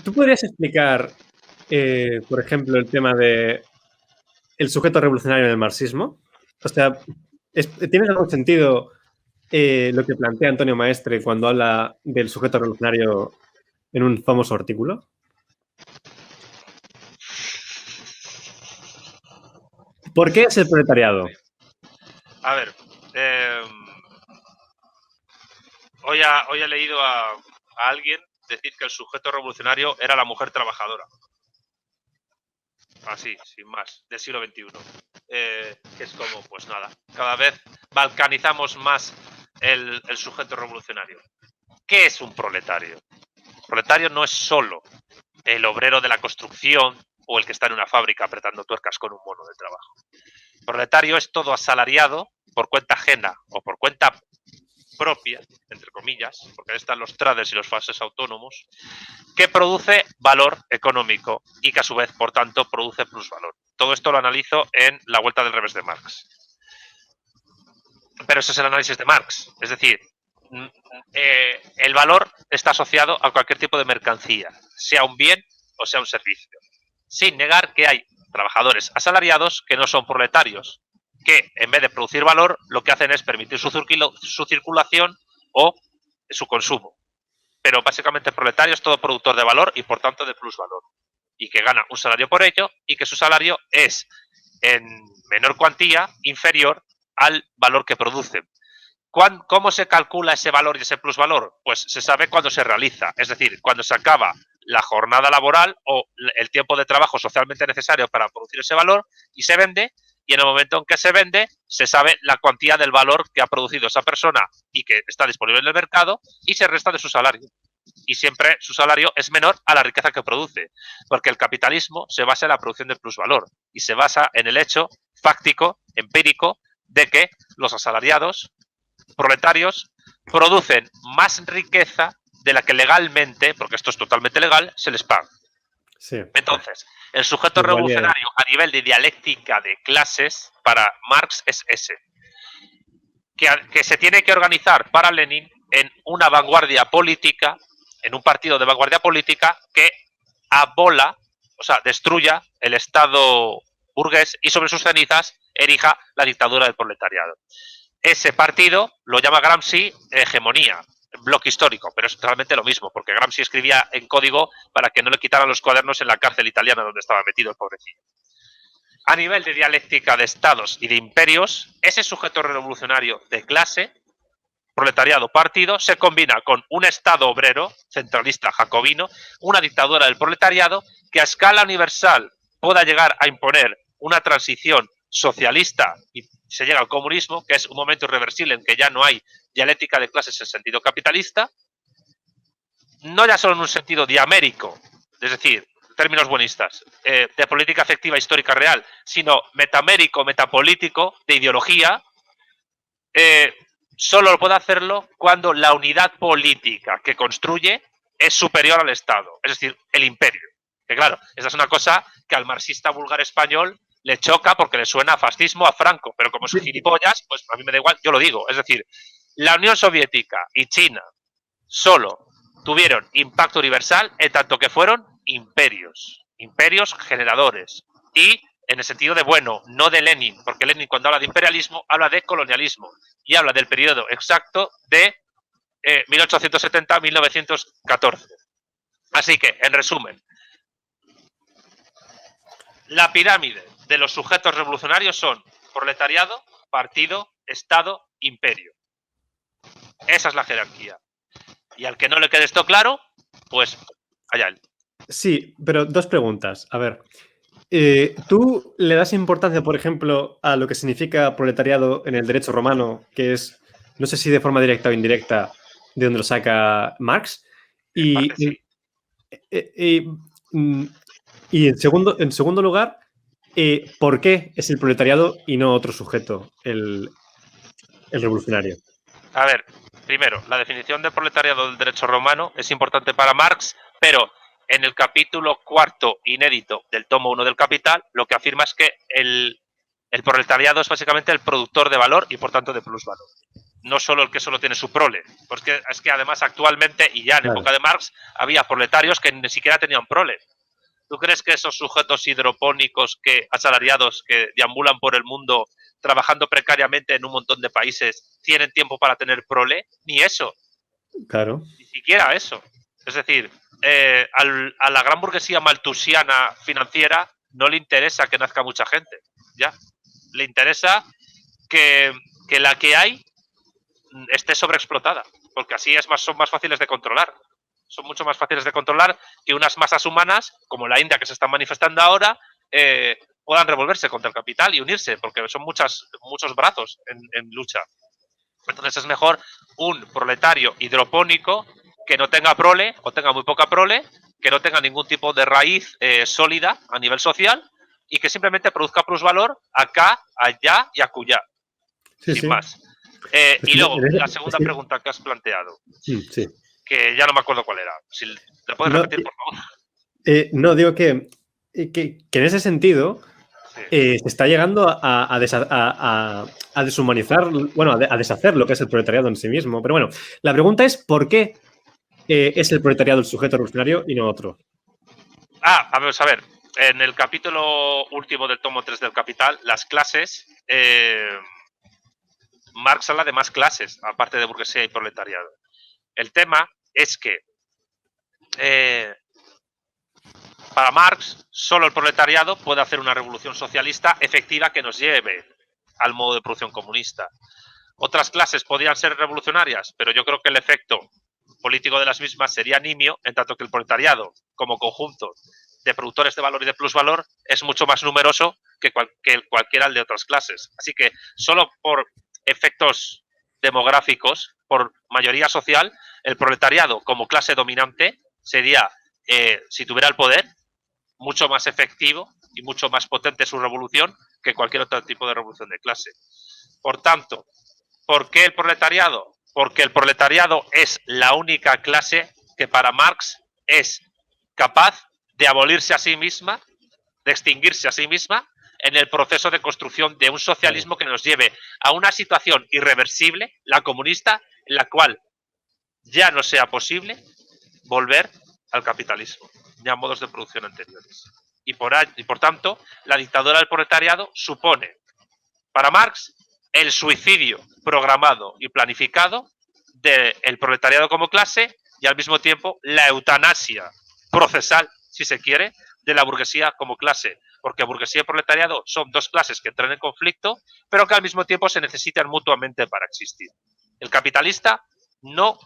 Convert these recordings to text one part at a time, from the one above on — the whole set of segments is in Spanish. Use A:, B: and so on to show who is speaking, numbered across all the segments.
A: ¿Tú podrías explicar, por ejemplo, el tema de el sujeto revolucionario en el marxismo? O sea, ¿tiene algún sentido lo que plantea Antonio Maestre cuando habla del sujeto revolucionario en un famoso artículo? ¿Por qué es el proletariado?
B: A ver, hoy he leído a alguien decir que el sujeto revolucionario era la mujer trabajadora. Así, sin más, del siglo XXI. Que es como, pues nada, cada vez balcanizamos más el sujeto revolucionario. ¿Qué es un proletario? Proletario no es solo el obrero de la construcción o el que está en una fábrica apretando tuercas con un mono de trabajo. Proletario es todo asalariado por cuenta ajena o por cuenta propia, entre comillas, porque ahí están los traders y los falsos autónomos, que produce valor económico y que a su vez, por tanto, produce plusvalor. Todo esto lo analizo en La vuelta del revés de Marx. Pero ese es el análisis de Marx, es decir, el valor está asociado a cualquier tipo de mercancía, sea un bien o sea un servicio, sin negar que hay trabajadores asalariados que no son proletarios, que en vez de producir valor lo que hacen es permitir su circulación o su consumo. Pero básicamente el proletario es todo productor de valor y por tanto de plusvalor, y que gana un salario por ello y que su salario es en menor cuantía inferior al valor que produce. ¿Cómo se calcula ese valor y ese plusvalor? Pues se sabe cuando se realiza, es decir, cuando se acaba la jornada laboral o el tiempo de trabajo socialmente necesario para producir ese valor y se vende, y en el momento en que se vende se sabe la cuantía del valor que ha producido esa persona y que está disponible en el mercado y se resta de su salario. Y siempre su salario es menor a la riqueza que produce, porque el capitalismo se basa en la producción de plusvalor y se basa en el hecho fáctico, empírico, de que los asalariados proletarios producen más riqueza de la que legalmente, porque esto es totalmente legal, se les paga.
A: Sí.
B: Entonces, el sujeto revolucionario a nivel de dialéctica de clases para Marx es ese, que se tiene que organizar para Lenin en una vanguardia política, en un partido de vanguardia política que abola, o sea, destruya el Estado burgués y sobre sus cenizas erija la dictadura del proletariado. Ese partido lo llama Gramsci hegemonía, bloque histórico, pero es realmente lo mismo, porque Gramsci escribía en código para que no le quitaran los cuadernos en la cárcel italiana donde estaba metido el pobrecillo. A nivel de dialéctica de estados y de imperios, ese sujeto revolucionario de clase, proletariado partido, se combina con un estado obrero, centralista jacobino, una dictadura del proletariado, que a escala universal pueda llegar a imponer una transición socialista y se llega al comunismo, que es un momento irreversible en que ya no hay dialéctica de clases en sentido capitalista, no ya solo en un sentido diamérico, es decir, términos buenistas, de política efectiva histórica real, sino metamérico, metapolítico, de ideología, solo puede hacerlo cuando la unidad política que construye es superior al Estado, es decir, el imperio. Que claro, esa es una cosa que al marxista vulgar español le choca porque le suena a fascismo, a Franco, pero como es gilipollas, pues a mí me da igual, yo lo digo. Es decir, la Unión Soviética y China solo tuvieron impacto universal en tanto que fueron imperios generadores, y en el sentido de bueno, no de Lenin, porque Lenin cuando habla de imperialismo habla de colonialismo y habla del periodo exacto de 1870 a 1914. Así que, en resumen, la pirámide de los sujetos revolucionarios son proletariado, partido, Estado, imperio. Esa es la jerarquía. Y al que no le quede esto claro, pues allá él.
A: Sí, pero dos preguntas. A ver, ¿tú le das importancia, por ejemplo, a lo que significa proletariado en el derecho romano, que es, no sé si de forma directa o indirecta, de donde lo saca Marx?
B: En parte sí.
A: Y en segundo lugar, ¿por qué es el proletariado y no otro sujeto el revolucionario?
B: A ver, primero, la definición de proletariado del derecho romano es importante para Marx, pero en el capítulo cuarto inédito del tomo 1 del Capital, lo que afirma es que el proletariado es básicamente el productor de valor y por tanto de plusvalor. no solo el que solo tiene su prole. Porque es que además actualmente, y ya en
A: Claro.
B: época de Marx, había proletarios que ni siquiera tenían prole. ¿Tú crees que esos sujetos hidropónicos asalariados que deambulan por el mundo trabajando precariamente en un montón de países tienen tiempo para tener prole? Ni eso.
A: Claro.
B: Ni siquiera eso. Es decir, a la gran burguesía maltusiana financiera no le interesa que nazca mucha gente. Ya. Le interesa que la que hay esté sobreexplotada, porque así son más fáciles de controlar. Son mucho más fáciles de controlar que unas masas humanas, como la India que se están manifestando ahora, puedan revolverse contra el capital y unirse, porque son muchos brazos en lucha. Entonces es mejor un proletario hidropónico que no tenga prole o tenga muy poca prole, que no tenga ningún tipo de raíz sólida a nivel social y que simplemente produzca plusvalor acá, allá y acullá.
A: Sí,
B: sin
A: sí.
B: más. Y luego, la segunda pregunta que has planteado,
A: sí.
B: que ya no me acuerdo cuál era. Si ¿la puedes repetir, por favor?
A: No, digo que en ese sentido se está llegando a deshumanizar, bueno, a deshacer lo que es el proletariado en sí mismo. Pero bueno, la pregunta es ¿por qué es el proletariado el sujeto revolucionario y no otro?
B: Vamos a ver. En el capítulo último del tomo 3 del Capital, las clases, Marx habla de más clases, aparte de burguesía y proletariado. El tema es que para Marx, solo el proletariado puede hacer una revolución socialista efectiva que nos lleve al modo de producción comunista. Otras clases podrían ser revolucionarias, pero yo creo que el efecto político de las mismas sería nimio, en tanto que el proletariado, como conjunto de productores de valor y de plusvalor, es mucho más numeroso que cualquiera de otras clases. Así que solo por efectos demográficos, por mayoría social, el proletariado como clase dominante sería, si tuviera el poder, mucho más efectivo y mucho más potente su revolución que cualquier otro tipo de revolución de clase. Por tanto, ¿por qué el proletariado? Porque el proletariado es la única clase que para Marx es capaz de abolirse a sí misma, de extinguirse a sí misma en el proceso de construcción de un socialismo que nos lleve a una situación irreversible, la comunista, en la cual ya no sea posible volver al capitalismo, ni a modos de producción anteriores. Y por tanto, la dictadura del proletariado supone, para Marx, el suicidio programado y planificado del proletariado como clase y al mismo tiempo la eutanasia procesal, si se quiere, de la burguesía como clase. Porque burguesía y proletariado son dos clases que entran en conflicto, pero que al mismo tiempo se necesitan mutuamente para existir. El capitalista no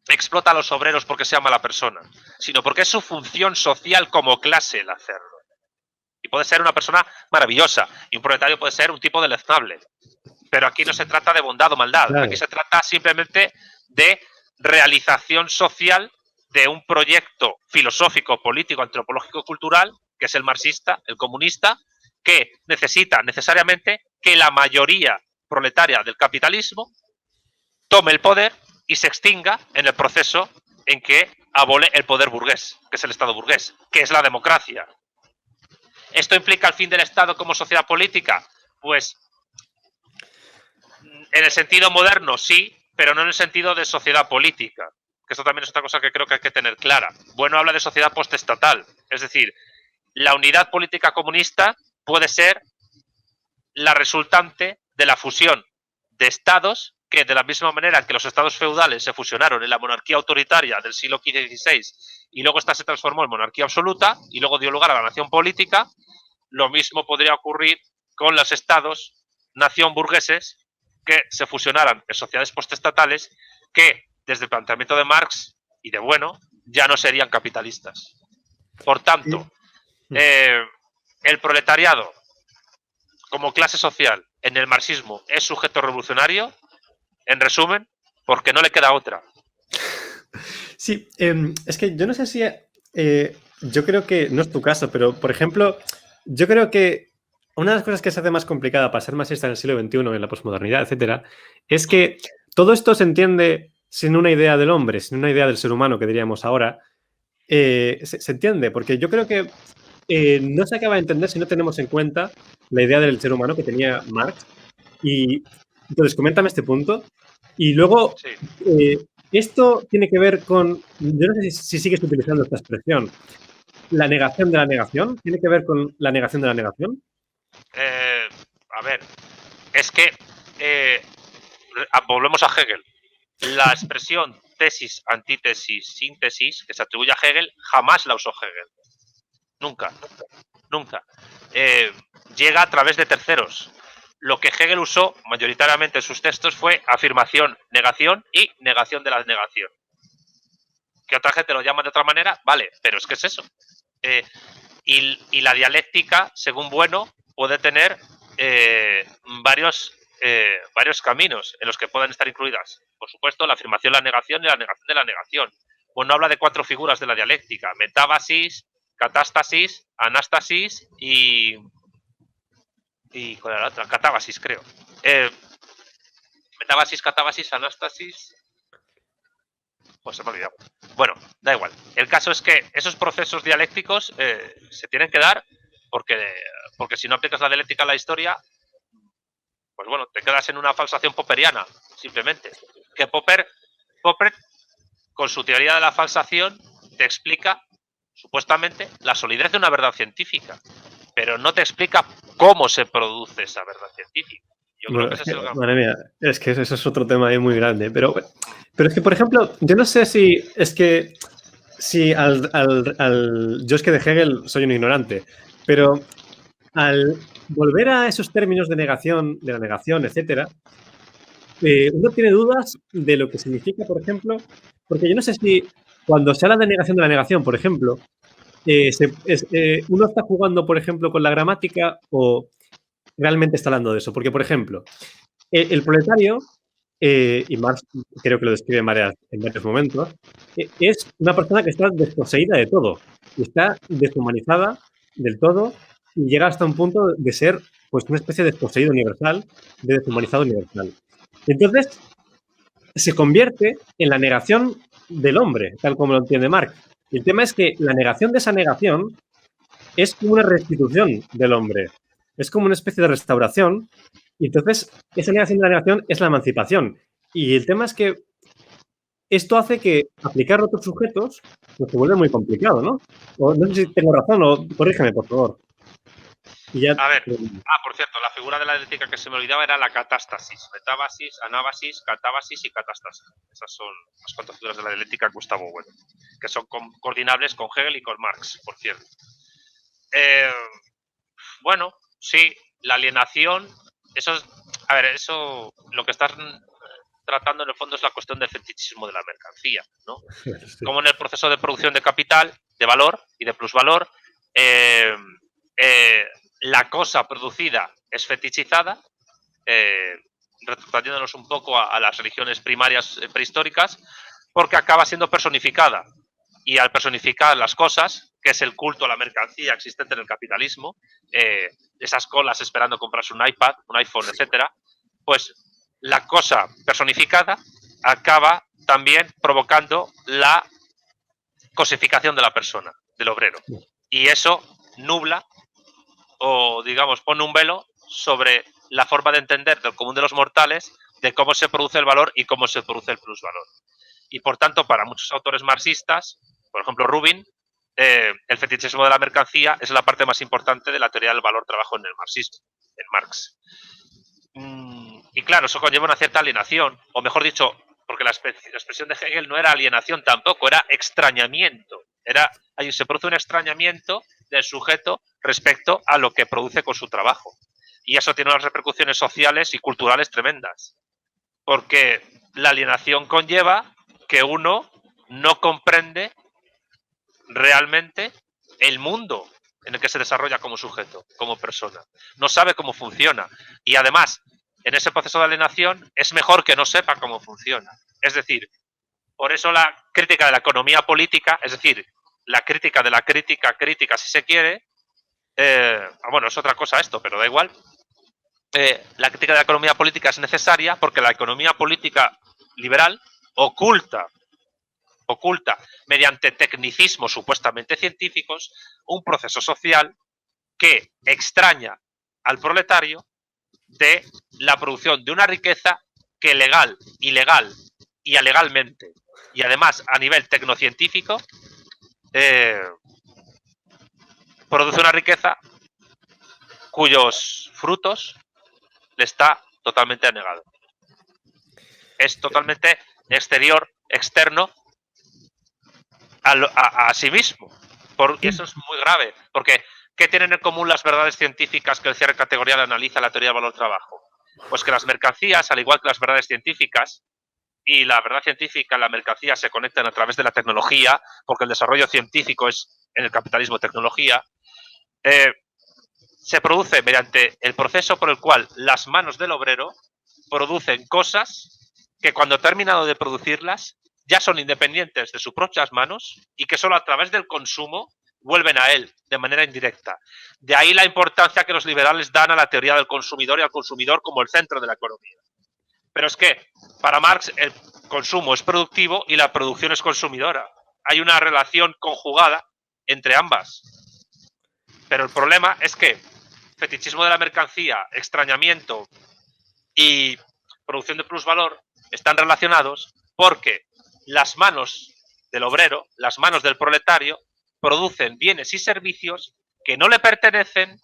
B: explota a los obreros porque sea mala persona, sino porque es su función social como clase el hacerlo. Y puede ser una persona maravillosa, y un proletario puede ser un tipo deleznable. Pero aquí no se trata de bondad o maldad, claro. Aquí se trata simplemente de realización social de un proyecto filosófico, político, antropológico, cultural, que es el marxista, el comunista, que necesita necesariamente que la mayoría proletaria del capitalismo tome el poder y se extinga en el proceso en que abole el poder burgués, que es el Estado burgués, que es la democracia. ¿Esto implica el fin del Estado como sociedad política? Pues en el sentido moderno sí, pero no en el sentido de sociedad política. Que esto también es otra cosa que creo que hay que tener clara. Bueno, habla de sociedad postestatal. Es decir, la unidad política comunista puede ser la resultante de la fusión de estados que, de la misma manera que los estados feudales se fusionaron en la monarquía autoritaria del siglo XV y XVI y luego esta se transformó en monarquía absoluta y luego dio lugar a la nación política, lo mismo podría ocurrir con los estados nación burgueses que se fusionaran en sociedades postestatales que, desde el planteamiento de Marx y de Bueno, ya no serían capitalistas. Por tanto, el proletariado como clase social en el marxismo es sujeto revolucionario, en resumen, porque no le queda otra.
A: Sí, es que yo no sé si... yo creo que, no es tu caso, pero, por ejemplo, yo creo que una de las cosas que se hace más complicada para ser marxista en el siglo XXI, en la posmodernidad, etcétera, es que todo esto se entiende sin una idea del hombre, sin una idea del ser humano, que diríamos ahora. Se entiende, porque yo creo que no se acaba de entender si no tenemos en cuenta la idea del ser humano que tenía Marx. Y entonces, coméntame este punto. Y luego,
B: Sí.
A: esto tiene que ver con, yo no sé si sigues utilizando esta expresión, la negación de la negación, ¿tiene que ver con la negación de la negación?
B: A ver, es que volvemos a Hegel. La expresión tesis, antítesis, síntesis que se atribuye a Hegel jamás la usó Hegel. Nunca, nunca. Llega a través de terceros. Lo que Hegel usó mayoritariamente en sus textos fue afirmación, negación y negación de la negación. Que otra gente lo llama de otra manera, vale, pero es que es eso. Y la dialéctica, según Bueno, puede tener varios caminos en los que puedan estar incluidas. Por supuesto, la afirmación, la negación y la negación de la negación. Bueno, habla de 4 figuras de la dialéctica: metábasis, catástasis, anástasis y ¿cuál era la otra? Catábasis, creo. Metábasis, catábasis, anástasis. Pues se me ha olvidado. Bueno, da igual. El caso es que esos procesos dialécticos se tienen que dar porque si no aplicas la dialéctica a la historia, pues bueno, te quedas en una falsación popperiana, simplemente. Que Popper, con su teoría de la falsación, te explica, supuestamente, la solidez de una verdad científica, pero no te explica cómo se produce esa verdad científica. Yo creo que ese es el...
A: Madre mía, es que eso es otro tema ahí muy grande. Pero es que, por ejemplo, yo no sé si es que yo es que de Hegel soy un ignorante, pero al volver a esos términos de negación, de la negación, etcétera, uno tiene dudas de lo que significa, por ejemplo, porque yo no sé si cuando se habla de negación de la negación, por ejemplo, uno está jugando, por ejemplo, con la gramática o realmente está hablando de eso. Porque, por ejemplo, el proletario, y Marx creo que lo describe en varios momentos, es una persona que está desposeída de todo, y está deshumanizada del todo y llega hasta un punto de ser pues una especie de desposeído universal, de deshumanizado universal. Entonces, se convierte en la negación del hombre, tal como lo entiende Marx. Y el tema es que la negación de esa negación es como una restitución del hombre. Es como una especie de restauración. Y entonces, esa negación de la negación es la emancipación. Y el tema es que esto hace que aplicarlo a otros sujetos pues, se vuelve muy complicado, ¿no? O, no sé si tengo razón o corrígeme, por favor. Y ya,
B: A ver, por cierto, la figura de la dialéctica que se me olvidaba era la catástasis, metábasis, anábasis, catábasis y catástasis. Esas son las 4 figuras de la dialéctica de Gustavo Bueno, que son coordinables con Hegel y con Marx, por cierto. Bueno, sí, la alienación, eso lo que estás tratando en el fondo es la cuestión del fetichismo de la mercancía, ¿no?
A: sí.
B: Como en el proceso de producción de capital, de valor y de plusvalor, la cosa producida es fetichizada, retrocediéndonos un poco a las religiones primarias prehistóricas, porque acaba siendo personificada. Y al personificar las cosas, que es el culto a la mercancía existente en el capitalismo, esas colas esperando comprarse un iPad, un iPhone, etcétera, pues la cosa personificada acaba también provocando la cosificación de la persona, del obrero. Y eso nubla o, digamos, pone un velo sobre la forma de entender del común de los mortales de cómo se produce el valor y cómo se produce el plusvalor. Y, por tanto, para muchos autores marxistas, por ejemplo, Rubin, el fetichismo de la mercancía es la parte más importante de la teoría del valor-trabajo en el marxismo, en Marx. Y claro, eso conlleva una cierta alienación, o mejor dicho, porque la expresión de Hegel no era alienación tampoco, era extrañamiento. Se produce un extrañamiento del sujeto respecto a lo que produce con su trabajo. Y eso tiene unas repercusiones sociales y culturales tremendas. Porque la alienación conlleva que uno no comprende realmente el mundo en el que se desarrolla como sujeto, como persona. No sabe cómo funciona. Y además, en ese proceso de alienación, es mejor que no sepa cómo funciona. Es decir, por eso la crítica de la economía política, es decir, la crítica de la crítica, si se quiere, bueno, es otra cosa esto, pero da igual. La crítica de la economía política es necesaria porque la economía política liberal oculta mediante tecnicismos supuestamente científicos un proceso social que extraña al proletario de la producción de una riqueza que legal, ilegal y alegalmente, y además a nivel tecnocientífico, produce una riqueza cuyos frutos le está totalmente anegado. Es totalmente externo a sí mismo. Y eso es muy grave, porque ¿qué tienen en común las verdades científicas que el cierre categorial analiza la teoría del valor-trabajo? Pues que las mercancías, al igual que las verdades científicas, y la verdad científica y la mercancía se conectan a través de la tecnología, porque el desarrollo científico es en el capitalismo tecnología, se produce mediante el proceso por el cual las manos del obrero producen cosas que cuando ha terminado de producirlas ya son independientes de sus propias manos y que solo a través del consumo vuelven a él de manera indirecta. De ahí la importancia que los liberales dan a la teoría del consumidor y al consumidor como el centro de la economía. Pero es que para Marx el consumo es productivo y la producción es consumidora. Hay una relación conjugada entre ambas. Pero el problema es que fetichismo de la mercancía, extrañamiento y producción de plusvalor están relacionados porque las manos del obrero, las manos del proletario, producen bienes y servicios que no le pertenecen,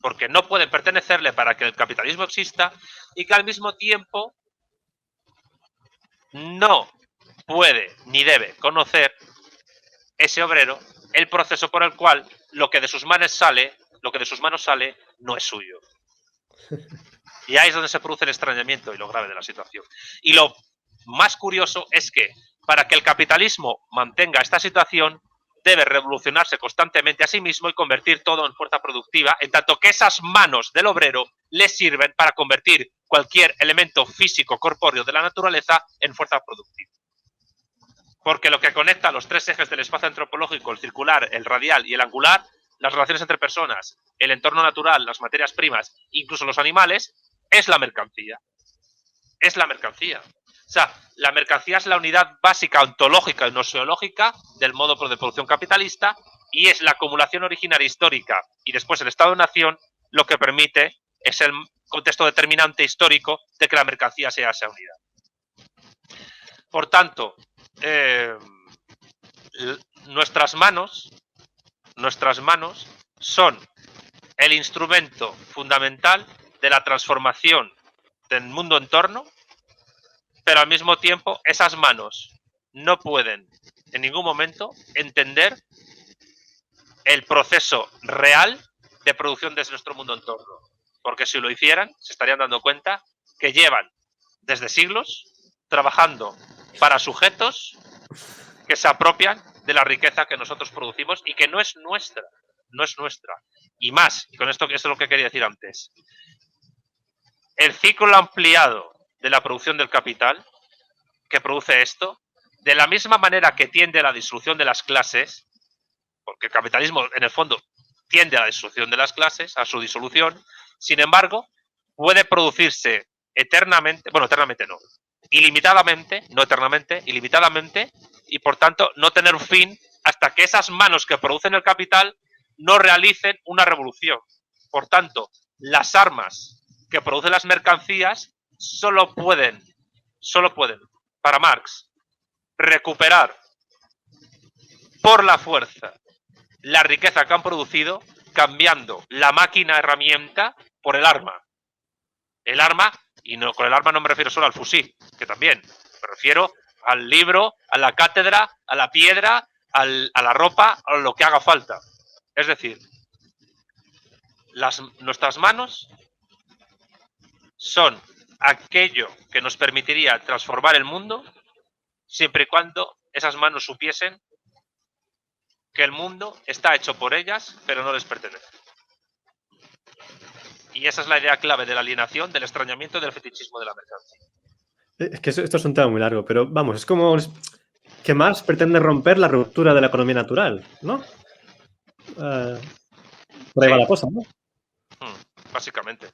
B: porque no pueden pertenecerle para que el capitalismo exista, y que al mismo tiempo no puede ni debe conocer ese obrero el proceso por el cual lo que de sus manos sale no es suyo. Y ahí es donde se produce el extrañamiento y lo grave de la situación. Y lo más curioso es que para que el capitalismo mantenga esta situación debe revolucionarse constantemente a sí mismo y convertir todo en fuerza productiva, en tanto que esas manos del obrero le sirven para convertir cualquier elemento físico corpóreo de la naturaleza en fuerza productiva. Porque lo que conecta los tres ejes del espacio antropológico, el circular, el radial y el angular, las relaciones entre personas, el entorno natural, las materias primas, incluso los animales, es la mercancía. Es la mercancía. O sea, la mercancía es la unidad básica ontológica y noseológica del modo de producción capitalista y es la acumulación originaria histórica y después el Estado-nación lo que permite, es el contexto determinante histórico de que la mercancía sea esa unidad. Por tanto, nuestras manos son el instrumento fundamental de la transformación del mundo entorno, pero al mismo tiempo esas manos no pueden en ningún momento entender el proceso real de producción de nuestro mundo entorno, porque si lo hicieran se estarían dando cuenta que llevan desde siglos trabajando para sujetos que se apropian de la riqueza que nosotros producimos y que no es nuestra, no es nuestra. Y más, y con esto es lo que quería decir antes, el ciclo ampliado de la producción del capital que produce esto, de la misma manera que tiende a la disolución de las clases, porque el capitalismo en el fondo tiende a la disolución de las clases, a su disolución, sin embargo, puede producirse eternamente, bueno, eternamente no, ilimitadamente, no eternamente, ilimitadamente, y por tanto no tener un fin hasta que esas manos que producen el capital no realicen una revolución. Por tanto, las armas que producen las mercancías solo pueden, para Marx, recuperar por la fuerza la riqueza que han producido cambiando la máquina herramienta por el arma. El arma, y no, con el arma no me refiero solo al fusil, que también, me refiero al libro, a la cátedra, a la piedra, a la ropa, a lo que haga falta. Es decir, nuestras manos son aquello que nos permitiría transformar el mundo siempre y cuando esas manos supiesen que el mundo está hecho por ellas, pero no les pertenece. Y esa es la idea clave de la alienación, del extrañamiento y del fetichismo de la mercancía.
A: Es que esto es un tema muy largo, pero vamos, es como que Marx pretende romper la ruptura de la economía natural, ¿no? Por ahí va la cosa, ¿no?
B: Básicamente.